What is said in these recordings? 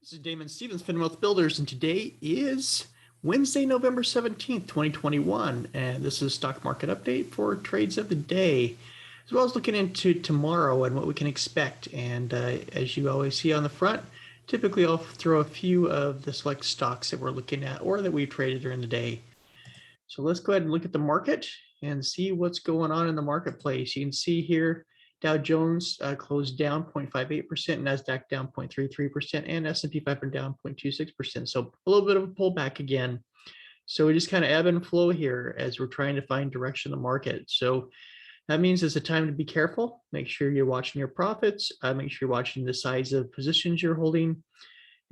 This is Damon Stevens, Finwealth Builders, and today is Wednesday, November 17th, 2021. And this is a stock market update for trades of the day, as well as looking into tomorrow and what we can expect. And as you always see on the front, typically I'll throw a few of the select stocks that we're looking at or that we traded during the day. So let's go ahead and look at the market and see what's going on in the marketplace. You can see here Dow Jones closed down 0.58%, NASDAQ down 0.33%, and S&P 500 down 0.26%. So a little bit of a pullback again. So we just kind of ebb and flow here as we're trying to find direction in the market. So that means it's a time to be careful. Make sure you're watching your profits. Make sure you're watching the size of positions you're holding,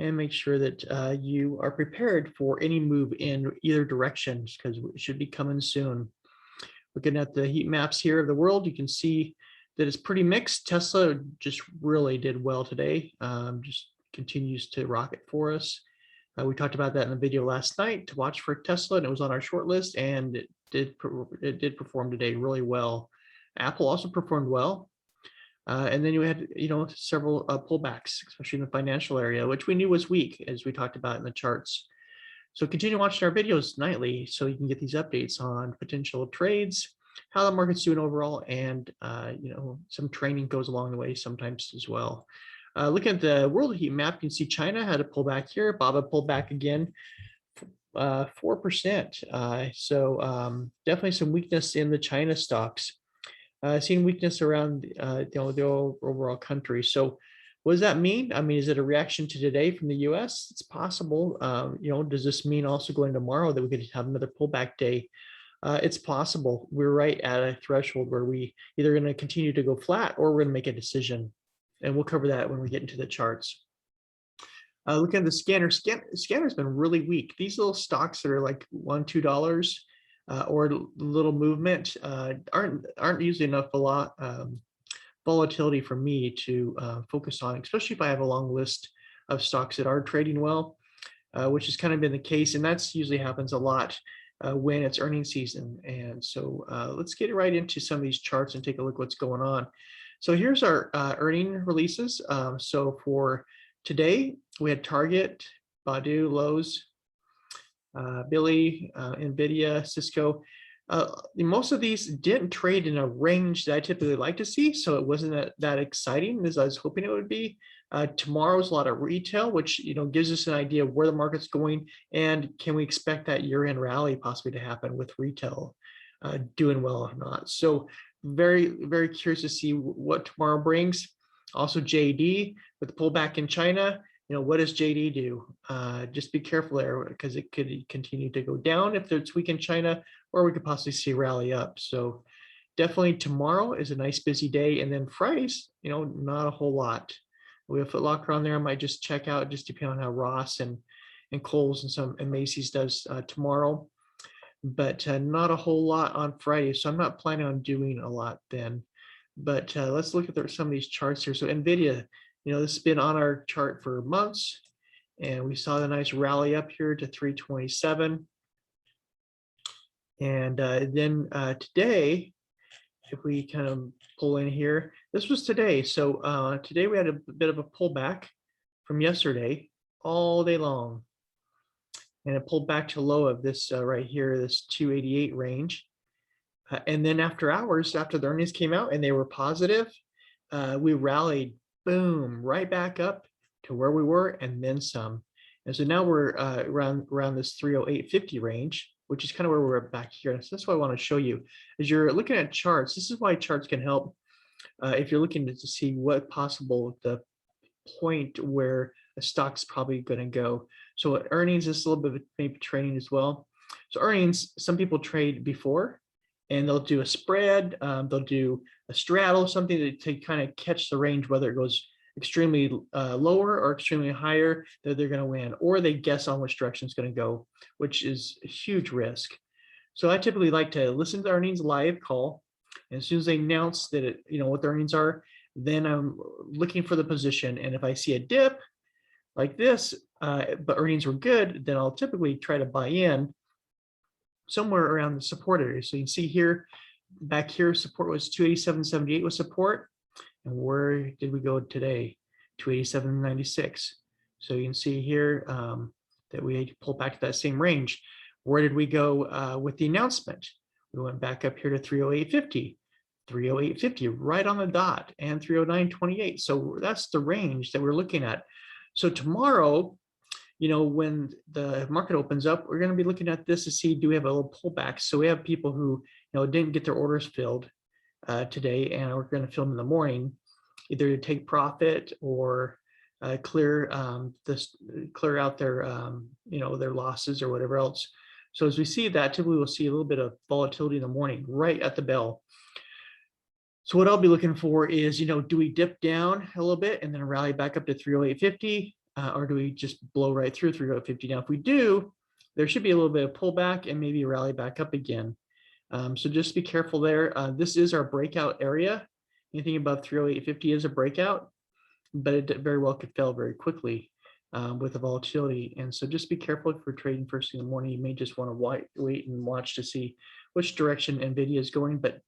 and make sure that you are prepared for any move in either direction, because it should be coming soon. Looking at the heat maps here of the world, you can see that it's pretty mixed. Tesla just really did well today, just continues to rocket for us. We talked about that in the video last night to watch for Tesla, and it was on our short list, and it did perform today really well. Apple also performed well. And then you had, several pullbacks, especially in the financial area, which we knew was weak, as we talked about in the charts. So continue watching our videos nightly so you can get these updates on potential trades, how the market's doing overall, and some training goes along the way sometimes as well. Looking at the world heat map, you can see China had a pullback here. BABA pulled back again, 4%. So definitely some weakness in the China stocks. Seeing weakness around the overall country. So what does that mean? I mean, is it a reaction to today from the US? It's possible. Does this mean also going tomorrow that we could have another pullback day? It's possible. We're right at a threshold where we either going to continue to go flat or we're going to make a decision. And we'll cover that when we get into the charts. Looking at the scanner's been really weak. These little stocks that are like $1, $2 or a little movement aren't usually enough volatility for me to focus on, especially if I have a long list of stocks that are trading well, which has kind of been the case. And that's usually happens a lot when it's earnings season. And so let's get right into some of these charts and take a look what's going on. So here's our earning releases. So for today, we had Target, Baidu, Lowe's, Billy, Nvidia, Cisco. Most of these didn't trade in a range that I typically like to see, so it wasn't that exciting as I was hoping it would be. Tomorrow's a lot of retail, which gives us an idea of where the market's going, and can we expect that year-end rally possibly to happen with retail doing well or not. So very, very curious to see what tomorrow brings. Also JD with the pullback in China. What does JD do? Just be careful there, because it could continue to go down if it's weak in China, or we could possibly see a rally up. So definitely tomorrow is a nice busy day. And then Fridays, not a whole lot. We have Foot Locker on there. I might just check out, just depending on how Ross and Kohl's and Macy's does tomorrow. But not a whole lot on Friday. So I'm not planning on doing a lot then. But let's look at some of these charts here. So Nvidia, this has been on our chart for months, and we saw the nice rally up here to 327. And then today, if we kind of pull in here, this was today. So today we had a bit of a pullback from yesterday all day long. And it pulled back to low of this right here, this 288 range. And then after hours, after the earnings came out and they were positive, we rallied, boom, right back up to where we were and then some. And so now we're around this 308.50 range, which is kind of where we're back here. And so that's what I want to show you. As you're looking at charts, this is why charts can help if you're looking to see what possible the point where a stock's probably going to go. So earnings is a little bit of maybe trading as well. So earnings, some people trade before, and they'll do a spread, they'll do a straddle, something to kind of catch the range, whether it goes extremely lower or extremely higher, that they're going to win, or they guess on which direction it's going to go, which is a huge risk. So I typically like to listen to earnings live call, and as soon as they announce that what the earnings are, then I'm looking for the position. And if I see a dip like this, but earnings were good, then I'll typically try to buy in somewhere around the support area. So you can see here, back here, support was 287.78 was support. And where did we go today? 287.96. So you can see here that we pulled back to that same range. Where did we go with the announcement? We went back up here to 308.50, 308.50 right on the dot, and 309.28. So that's the range that we're looking at. So tomorrow, when the market opens up, we're going to be looking at this to see, do we have a little pullback? So we have people who, didn't get their orders filled today, and we're going to fill them in the morning, either to take profit or clear out their their losses or whatever else. So as we see that, typically we'll see a little bit of volatility in the morning, right at the bell. So what I'll be looking for is, do we dip down a little bit and then rally back up to 308.50, or do we just blow right through 308.50? Now, if we do, there should be a little bit of pullback and maybe a rally back up again. So just be careful there. This is our breakout area. Anything above 308.50 is a breakout, but it very well could fail very quickly with the volatility. And so just be careful if you're trading first thing in the morning. You may just want to wait and watch to see which direction Nvidia is going. But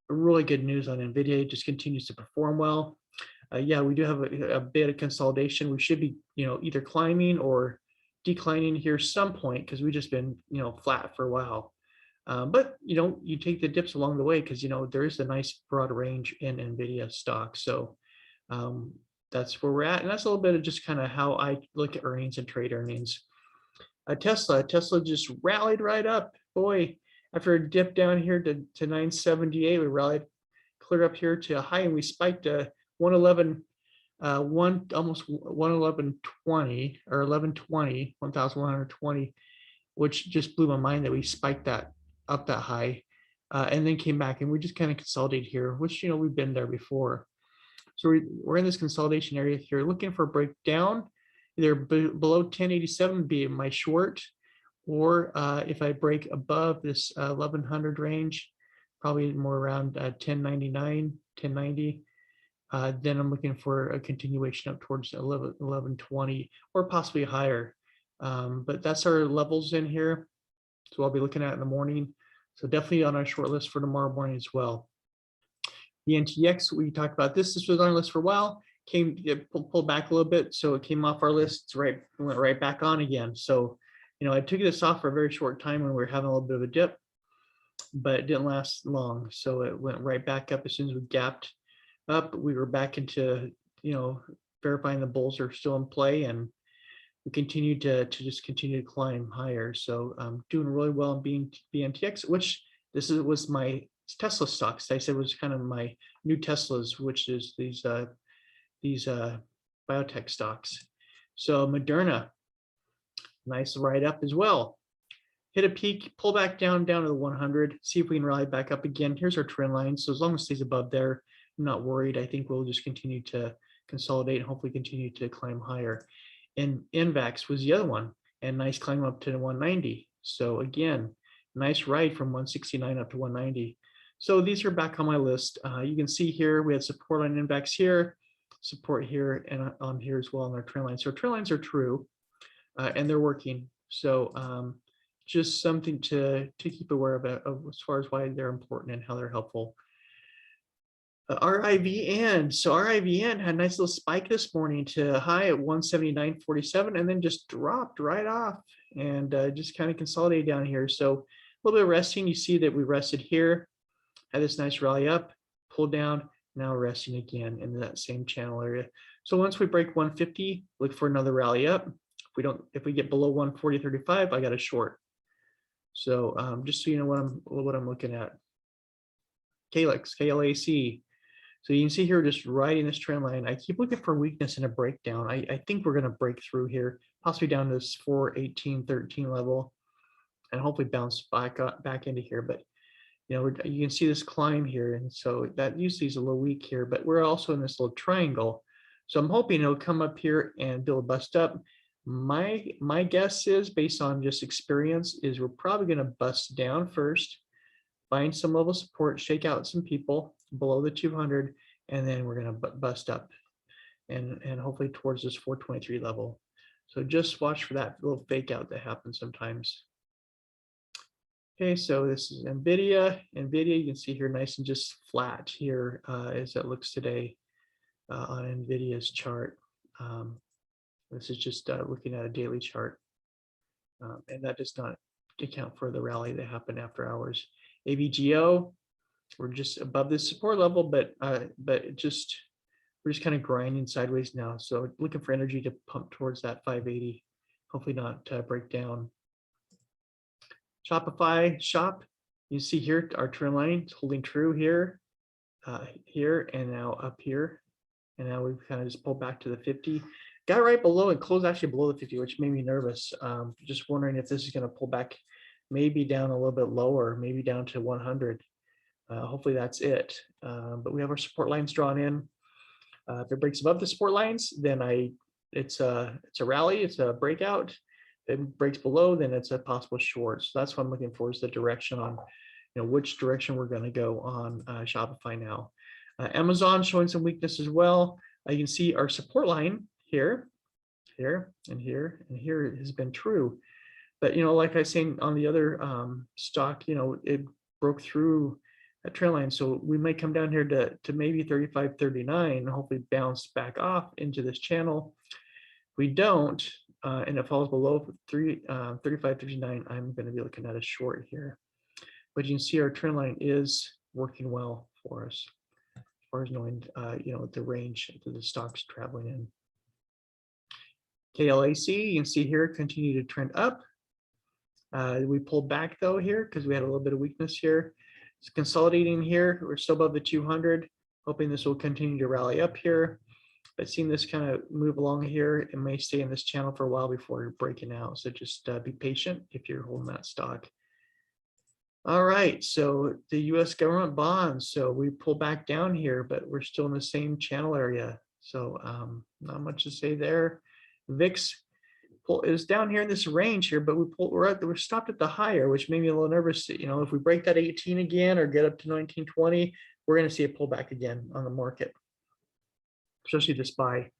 really good news on Nvidia, it just continues to perform well. Yeah, we do have a bit of consolidation. We should be, either climbing or declining here some point, because we've just been, flat for a while. But you take the dips along the way, because there is a nice broad range in Nvidia stock. So that's where we're at, and that's a little bit of just kind of how I look at earnings and trade earnings. Tesla just rallied right up, boy. After a dip down here to 978, we rallied clear up here to a high, and we spiked to 111, almost 111.20 or 1120, 1120, which just blew my mind that we spiked that up that high, and then came back, and we just kind of consolidated here, which we've been there before. So we're in this consolidation area here, looking for a breakdown, either below 1087 be my short, or if I break above this 1100 range, probably more around 1099, 1090, then I'm looking for a continuation up towards 1120 or possibly higher. But that's our levels in here. So I'll be looking at in the morning. So definitely on our short list for tomorrow morning as well. BNTX, we talked about this. This was on our list for a while. Pulled back a little bit, so it came off our list. Went right back on again. So I took this off for a very short time when we were having a little bit of a dip, but it didn't last long. So it went right back up as soon as we gapped up. We were back into, verifying the bulls are still in play, and we continued to just continue to climb higher. So I'm doing really well in BNTX, which was my Tesla stocks. I said was kind of my new Teslas, which is these biotech stocks. So Moderna, nice ride up as well. Hit a peak, pull back down to the 100, see if we can rally back up again. Here's our trend line. So as long as it stays above there, I'm not worried. I think we'll just continue to consolidate and hopefully continue to climb higher. And NVAX was the other one, and nice climb up to 190. So again, nice ride from 169 up to 190. So these are back on my list. You can see here we had support on NVAX here, support here, and on here as well on our trend lines. So trend lines are true. And they're working. So just something to keep aware of as far as why they're important and how they're helpful. RIVN. So RIVN had a nice little spike this morning to a high at 179.47, and then just dropped right off and just kind of consolidated down here. So a little bit of resting. You see that we rested here, had this nice rally up, pulled down, now resting again in that same channel area. So once we break 150, look for another rally up. If we get below 140.35, I got a short. So just so you know what I'm looking at. Calyx, KLAC. So you can see here, just riding this trend line. I keep looking for weakness in a breakdown. I think we're going to break through here, possibly down to this 418.13 level, and hopefully bounce back into here. But you can see this climb here, and so that usually is a little weak here. But we're also in this little triangle, so I'm hoping it'll come up here and build a bust up. My guess is, based on just experience, is we're probably going to bust down first, find some level of support, shake out some people below the 200, and then we're going to bust up and hopefully towards this 423 level. So just watch for that little fake out that happens sometimes. Okay, so this is Nvidia. You can see here nice and just flat here as it looks today on Nvidia's chart. This is just looking at a daily chart, and that does not account for the rally that happened after hours. AVGO, we're just above this support level, but we're just kind of grinding sideways now. So looking for energy to pump towards that 580, hopefully not break down. Shopify shop, you see here our trend line is holding true here, here, and now up here. And now we've kind of just pulled back to the 50. Got right below and closed actually below the 50, which made me nervous. Just wondering if this is going to pull back, maybe down a little bit lower, maybe down to 100. Hopefully that's it. But we have our support lines drawn in. If it breaks above the support lines, then it's a rally, it's a breakout. If it breaks below, then it's a possible short. So that's what I'm looking for, is the direction on, which direction we're going to go on Shopify now. Amazon showing some weakness as well. You can see our support line here, here, and here, and here has been true. But, like I was saying on the other stock, it broke through a trend line. So we might come down here to maybe 35.39 and hopefully bounce back off into this channel. If we don't, and it falls below 35.39, I'm going to be looking at a short here. But you can see our trend line is working well for us, as far as knowing, the range that the stock's traveling in. KLAC, you can see here, continue to trend up. We pulled back though here because we had a little bit of weakness here. It's consolidating here. We're still above the 200, hoping this will continue to rally up here. But seeing this kind of move along here, it may stay in this channel for a while before you're breaking out. So just be patient if you're holding that stock. All right, so the US government bonds. So we pull back down here, but we're still in the same channel area. So not much to say there. VIX is down here in this range here, but we're stopped at the higher, which made me a little nervous. If we break that 18 again or get up to 1920, we're going to see a pullback again on the market, especially the SPY.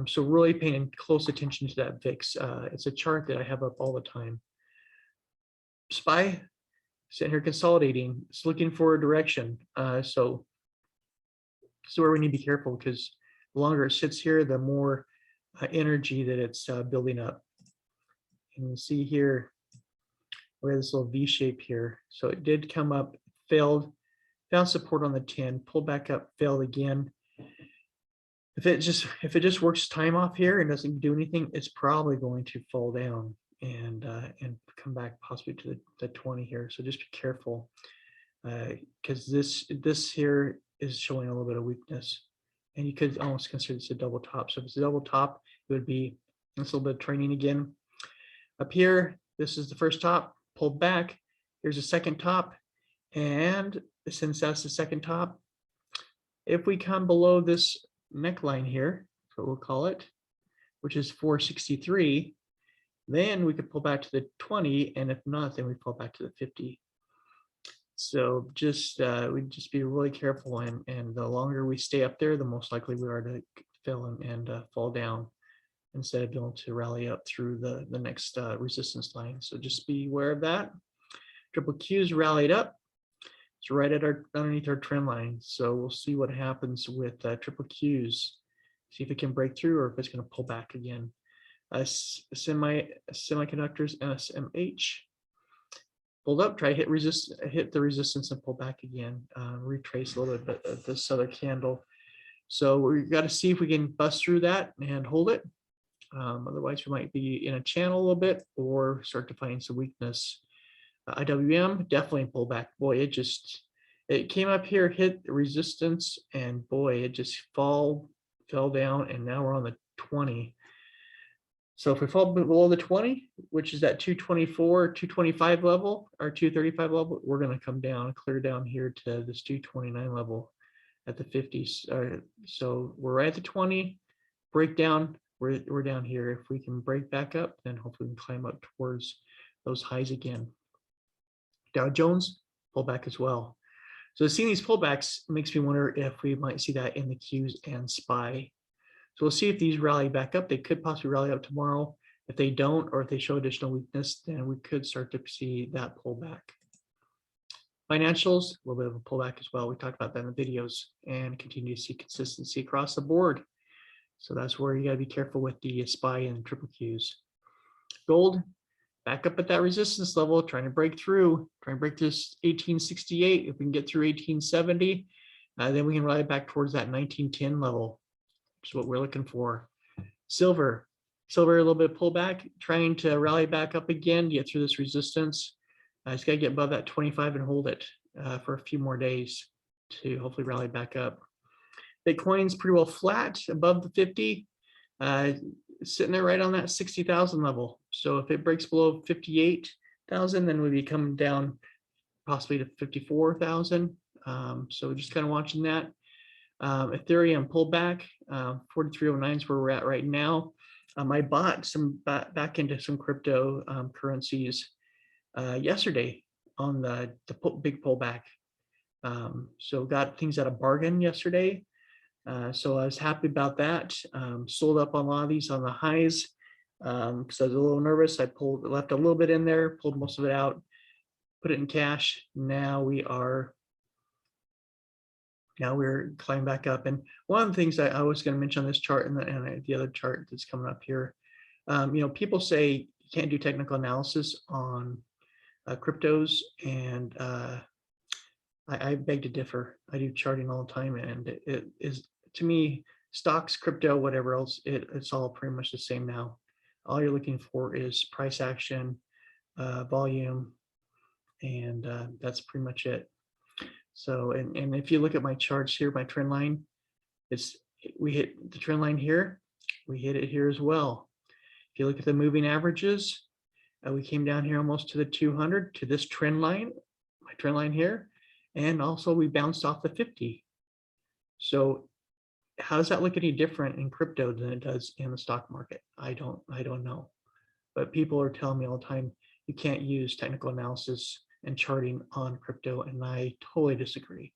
So really paying close attention to that VIX. It's a chart that I have up all the time. SPY sitting here consolidating. It's looking for a direction. So this is where we need to be careful, because the longer it sits here, the more energy that it's building up. And you see here, we have this little V shape here. So it did come up, failed, found support on the 10, pulled back up, failed again. If it just works time off here and doesn't do anything, it's probably going to fall down and come back possibly to the 20 here. So just be careful, because this here is showing a little bit of weakness. And you could almost consider this a double top. So if it's a double top, it would be this little bit of training again. Up here, this is the first top, pulled back. Here's a second top. And since that's the second top, if we come below this neckline here, that's what we'll call it, which is 463, then we could pull back to the 20. And if not, then we pull back to the 50. So just we just be really careful, and the longer we stay up there, the most likely we are to fail and fall down, instead of being able to rally up through the next resistance line. So just be aware of that. Triple Q's rallied up. It's right at underneath our trend line. So we'll see what happens with triple Q's. See if it can break through or if it's going to pull back again. Semiconductors, NSMH. Pulled up, try hit the resistance and pull back again. Retrace a little bit of this other candle. So we've got to see if we can bust through that and hold it. Otherwise, we might be in a channel a little bit or start to find some weakness. IWM definitely pull back. Boy, it came up here, hit the resistance, and boy, it just fell down, and now we're on the 20. So if we fall below the 20, which is that 224, 225 level, or 235 level, we're going to come down, clear down here to this 229 level at the 50s. So we're right at the 20, break down, we're down here. If we can break back up, then hopefully we can climb up towards those highs again. Dow Jones, pull back as well. So seeing these pullbacks makes me wonder if we might see that in the Qs and SPY. So we'll see if these rally back up. They could possibly rally up tomorrow. If they don't, or if they show additional weakness, then we could start to see that pullback. Financials, a little bit of a pullback as well. We talked about that in the videos, and continue to see consistency across the board. So that's where you got to be careful with the SPY and triple Qs. Gold, back up at that resistance level, trying to break this 1868. If we can get through 1870, then we can rally back towards that 1910 level, which is what we're looking for. Silver, a little bit of pullback, trying to rally back up again, get through this resistance. It's got to get above that 25 and hold it for a few more days to hopefully rally back up. Bitcoin's pretty well flat above the 50, sitting there right on that 60,000 level. So if it breaks below 58,000, then we'll be coming down possibly to 54,000. So just kind of watching that. Ethereum pullback, 4309 is where we're at right now. I bought some back into some crypto currencies yesterday on the big pullback. So got things at a bargain yesterday. So I was happy about that. Sold up on a lot of these on the highs because I was a little nervous. I left a little bit in there, pulled most of it out, put it in cash. Now we're climbing back up. And one of the things I was going to mention on this chart and the other chart that's coming up here, people say you can't do technical analysis on cryptos, and I beg to differ. I do charting all the time, and it is, to me, stocks, crypto, whatever else, it's all pretty much the same now. All you're looking for is price action, volume, and that's pretty much it. So, and if you look at my charts here, my trend line, we hit the trend line here, we hit it here as well. If you look at the moving averages, we came down here almost to the 200, to this trend line, my trend line here, and also we bounced off the 50. So how does that look any different in crypto than it does in the stock market? I don't know. But people are telling me all the time, you can't use technical analysis and charting on crypto, and I totally disagree.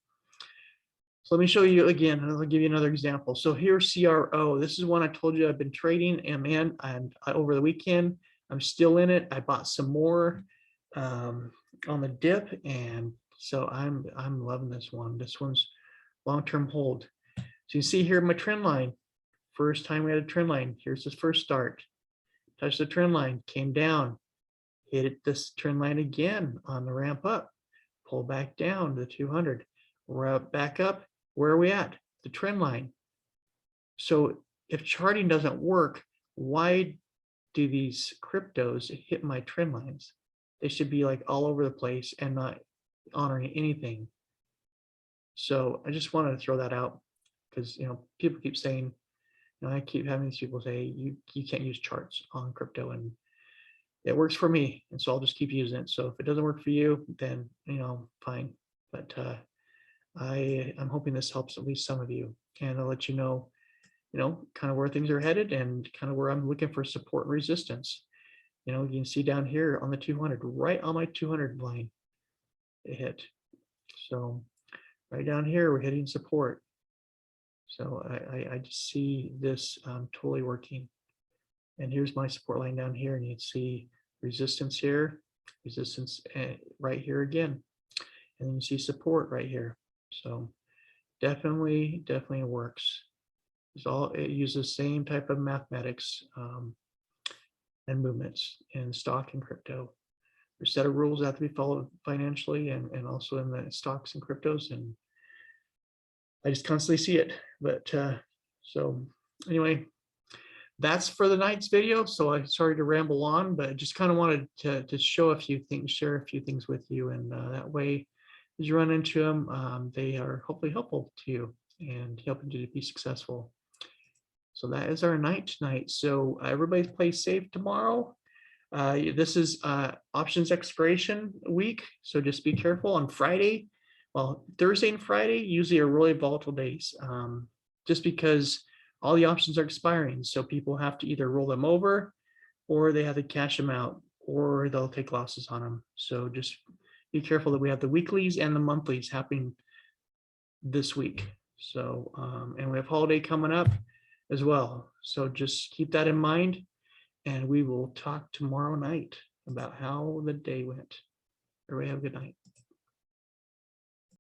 So let me show you again, and I'll give you another example. So here's CRO. This is one I told you I've been trading, and over the weekend, I'm still in it. I bought some more on the dip, and so I'm loving this one. This one's long-term hold. So you see here my trend line. First time we had a trend line. Here's this first start. Touched the trend line, came down, hit this trend line again on the ramp up, pull back down to the 200. We're back up. Where are we at? The trend line. So if charting doesn't work, why do these cryptos hit my trend lines? They should be like all over the place and not honoring anything. So I just wanted to throw that out because people keep saying, I keep having these people say you can't use charts on crypto, and it works for me, and so I'll just keep using it. So if it doesn't work for you, then fine. But I'm hoping this helps at least some of you, and I'll let you know, kind of where things are headed and kind of where I'm looking for support and resistance. You can see down here on the 200, right on my 200 line, it hit. So right down here, we're hitting support. So I just see this totally working. And here's my support line down here, and you'd see resistance here, resistance right here again, and then you see support right here. So definitely works. It uses the same type of mathematics and movements in stock and crypto. There's a set of rules that have to be followed financially and also in the stocks and cryptos, and I just constantly see it. But so anyway, that's for the night's video. So I'm sorry to ramble on, but I just kind of wanted to show a few things, share a few things with you, and that way, as you run into them, they are hopefully helpful to you and helping you to be successful. So that is our night tonight. So everybody play safe tomorrow. This is options expiration week, so just be careful. On Friday, well, Thursday and Friday usually are really volatile days, just because all the options are expiring. So people have to either roll them over, or they have to cash them out, or they'll take losses on them. So just be careful that we have the weeklies and the monthlies happening this week. So, and we have holiday coming up as well. So just keep that in mind, and we will talk tomorrow night about how the day went. Everybody have a good night.